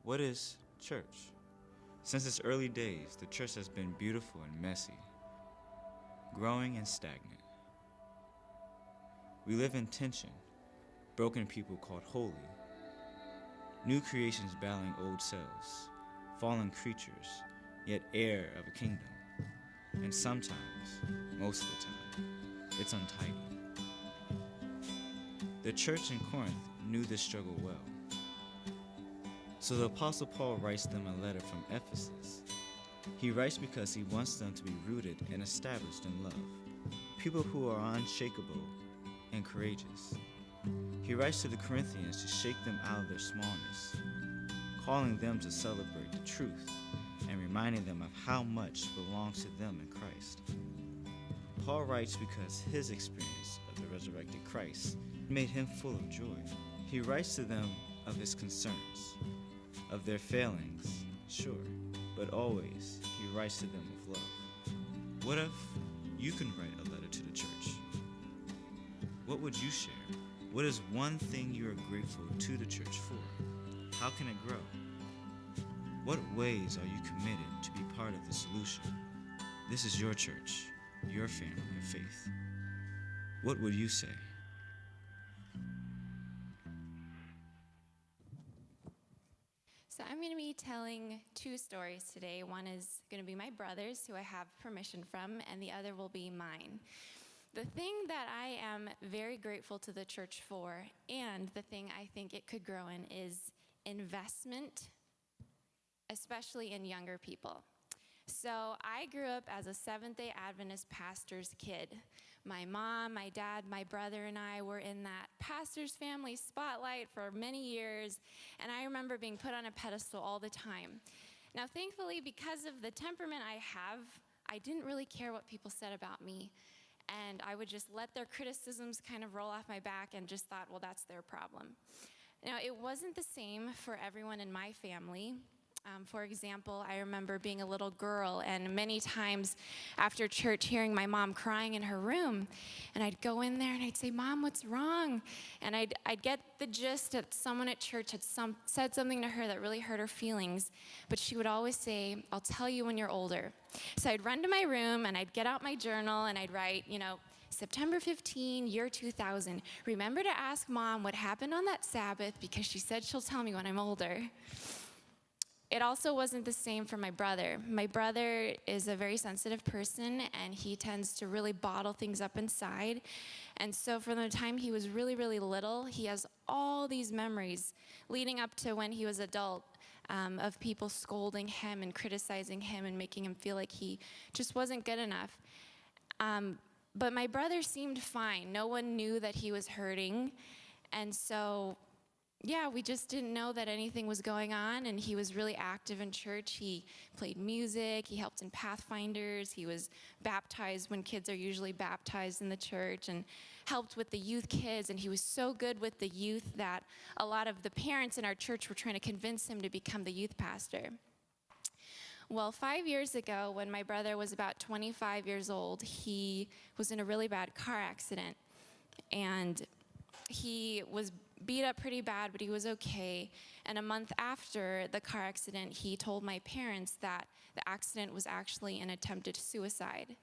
What is church? Since its early days, the church has been beautiful and messy, growing and stagnant. We live in tension, broken people called holy, new creations battling old selves, fallen creatures, yet heir of a kingdom. And sometimes, most of the time, it's untidy. The church in Corinth knew this struggle well. So the Apostle Paul writes them a letter from Ephesus. He writes because he wants them to be rooted and established in love, people who are unshakable and courageous. He writes to the Corinthians to shake them out of their smallness, calling them to celebrate the truth and reminding them of how much belongs to them in Christ. Paul writes because his experience of the resurrected Christ made him full of joy. He writes to them of his concerns, of their failings, sure, but always he writes to them with love. What if you can write a letter to the church? What would you share? What is one thing you are grateful to the church for? How can it grow? What ways are you committed to be part of the solution? This is your church, your family of faith. What would you say? So I'm going to be telling two stories today. One is going to be my brother's, who I have permission from, and the other will be mine. The thing that I am very grateful to the church for, and the thing I think it could grow in, is investment, especially in younger people. So I grew up as a Seventh-day Adventist pastor's kid. My mom, my dad, my brother, and I were in that pastor's family spotlight for many years, and I remember being put on a pedestal all the time. Now, thankfully, because of the temperament I have, I didn't really care what people said about me, and I would just let their criticisms kind of roll off my back and just thought, well, that's their problem. Now, it wasn't the same for everyone in my family. For example, I remember being a little girl and many times after church hearing my mom crying in her room, and I'd go in there and I'd say, "Mom, what's wrong?" And I'd get the gist that someone at church had said something to her that really hurt her feelings, but she would always say, "I'll tell you when you're older." So I'd run to my room and I'd get out my journal and I'd write, September 15, year 2000. Remember to ask Mom what happened on that Sabbath because she said she'll tell me when I'm older. It also wasn't the same for my brother. My brother is a very sensitive person, and he tends to really bottle things up inside. And so from the time he was really, really little, he has all these memories leading up to when he was adult of people scolding him and criticizing him and making him feel like he just wasn't good enough. But my brother seemed fine. No one knew that he was hurting. And so we just didn't know that anything was going on, and he was really active in church. He played music, he helped in Pathfinders, he was baptized when kids are usually baptized in the church, and helped with the youth kids, and he was so good with the youth that a lot of the parents in our church were trying to convince him to become the youth pastor. Well, 5 years ago, when my brother was about 25 years old, he was in a really bad car accident, and he was beat up pretty bad, but he was okay. And a month after the car accident, he told my parents that the accident was actually an attempted suicide.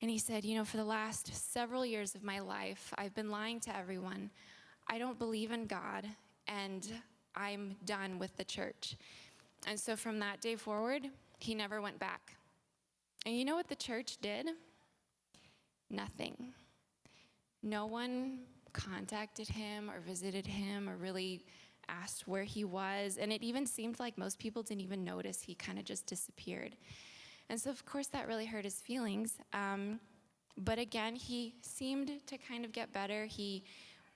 And he said, for the last several years of my life, I've been lying to everyone. I don't believe in God, and I'm done with the church. And so from that day forward, he never went back. And you know what the church did? Nothing. No one contacted him or visited him or really asked where he was. And it even seemed like most people didn't even notice. He kind of just disappeared. And so, of course, that really hurt his feelings. But again, he seemed to kind of get better. He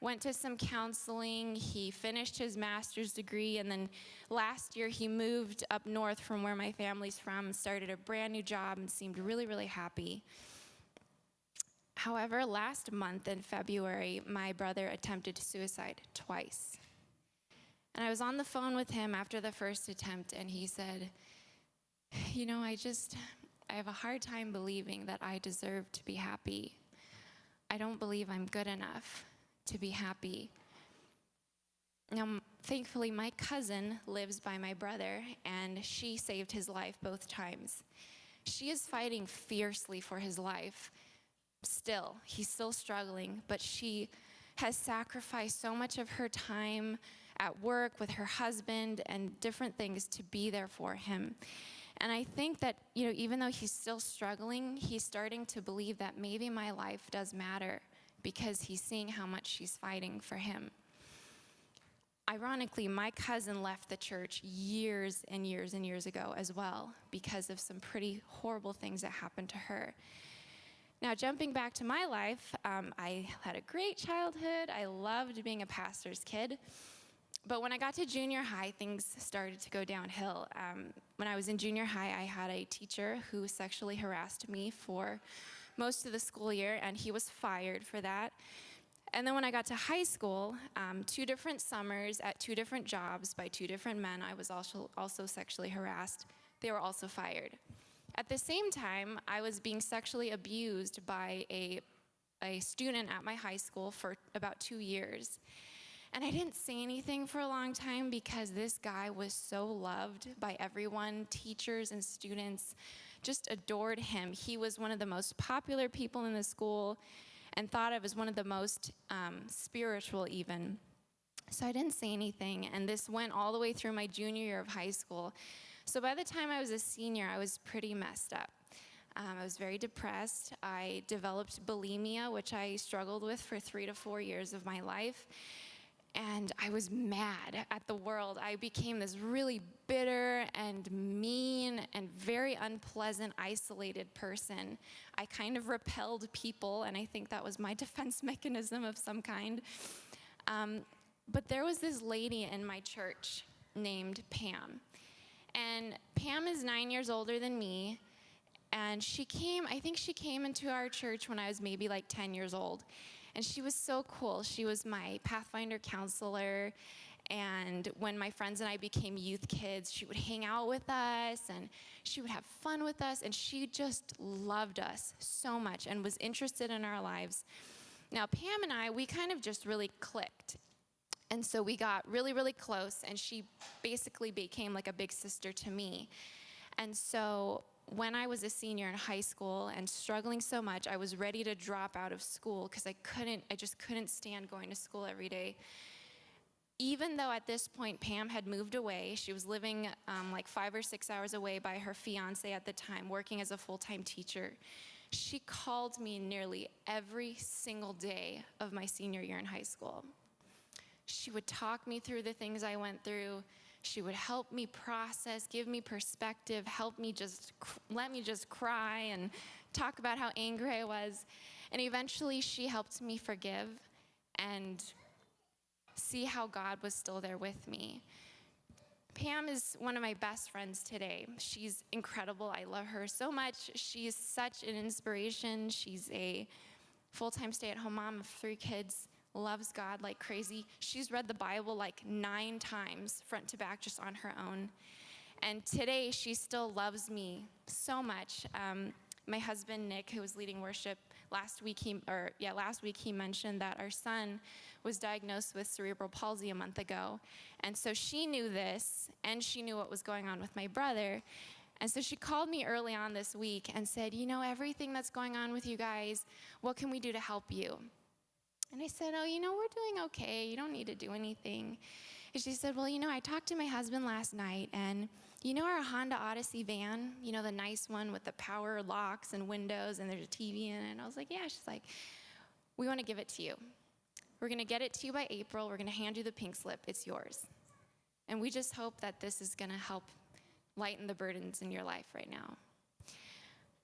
went to some counseling. He finished his master's degree. And then last year, he moved up north from where my family's from, started a brand new job, and seemed really, really happy. However, last month in February, my brother attempted suicide twice. And I was on the phone with him after the first attempt, and he said, I have a hard time believing that I deserve to be happy. I don't believe I'm good enough to be happy. Now, thankfully, my cousin lives by my brother, and she saved his life both times. She is fighting fiercely for his life. Still, he's still struggling, but she has sacrificed so much of her time at work with her husband and different things to be there for him. And I think that, even though he's still struggling, he's starting to believe that maybe my life does matter because he's seeing how much she's fighting for him. Ironically, my cousin left the church years and years and years ago as well because of some pretty horrible things that happened to her. Now, jumping back to my life, I had a great childhood. I loved being a pastor's kid. But when I got to junior high, things started to go downhill. When I was in junior high, I had a teacher who sexually harassed me for most of the school year, and he was fired for that. And then when I got to high school, 2 different summers at 2 different jobs by 2 different men, I was also sexually harassed. They were also fired. At the same time, I was being sexually abused by a student at my high school for about 2 years. And I didn't say anything for a long time because this guy was so loved by everyone. Teachers and students just adored him. He was one of the most popular people in the school and thought of as one of the most spiritual even. So I didn't say anything, and this went all the way through my junior year of high school. So by the time I was a senior, I was pretty messed up. I was very depressed. I developed bulimia, which I struggled with for 3 to 4 years of my life. And I was mad at the world. I became this really bitter and mean and very unpleasant, isolated person. I kind of repelled people, and I think that was my defense mechanism of some kind. But there was this lady in my church named Pam. And Pam is 9 years older than me. And I think she came into our church when I was maybe like 10 years old. And she was so cool. She was my Pathfinder counselor. And when my friends and I became youth kids, she would hang out with us and she would have fun with us. And she just loved us so much and was interested in our lives. Now, Pam and I, we kind of just really clicked. And so we got really, really close. And she basically became like a big sister to me. And so when I was a senior in high school and struggling so much, I was ready to drop out of school because I just couldn't stand going to school every day. Even though at this point Pam had moved away, she was living like 5 or 6 hours away by her fiance at the time, working as a full-time teacher. She called me nearly every single day of my senior year in high school. She would talk me through the things I went through. She would help me process, give me perspective, let me just cry and talk about how angry I was. And eventually she helped me forgive and see how God was still there with me. Pam is one of my best friends today. She's incredible. I love her so much. She's such an inspiration. She's a full-time stay-at-home mom of 3 kids. Loves God like crazy. She's read the Bible like 9 times, front to back, just on her own. And today, she still loves me so much. My husband, Nick, who was leading worship, last week he mentioned that our son was diagnosed with cerebral palsy a month ago. And so she knew this, and she knew what was going on with my brother. And so she called me early on this week and said, everything that's going on with you guys, what can we do to help you? And I said, we're doing okay. You don't need to do anything. And she said, well, I talked to my husband last night, and our Honda Odyssey van, the nice one with the power locks and windows, and there's a TV in it. And I was like, yeah. She's like, we want to give it to you. We're going to get it to you by April. We're going to hand you the pink slip. It's yours. And we just hope that this is going to help lighten the burdens in your life right now.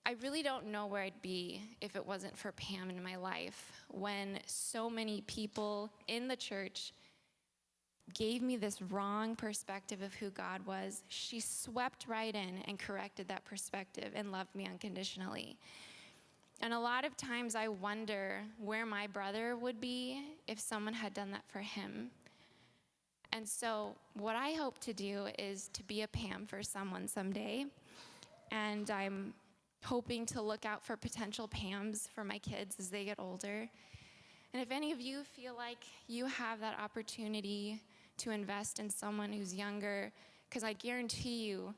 I really don't know where I'd be if it wasn't for Pam in my life, when so many people in the church gave me this wrong perspective of who God was. She swept right in and corrected that perspective and loved me unconditionally. And a lot of times I wonder where my brother would be if someone had done that for him. And so what I hope to do is to be a Pam for someone someday. And I'm hoping to look out for potential Pams for my kids as they get older. And if any of you feel like you have that opportunity to invest in someone who's younger, because I guarantee you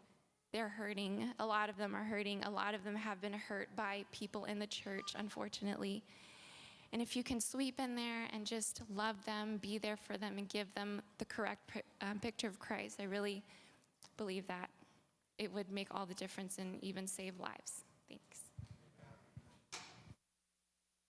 they're hurting. A lot of them are hurting. A lot of them have been hurt by people in the church, unfortunately. And if you can sweep in there and just love them, be there for them, and give them the correct picture of Christ, I really believe that it would make all the difference and even save lives. Thanks.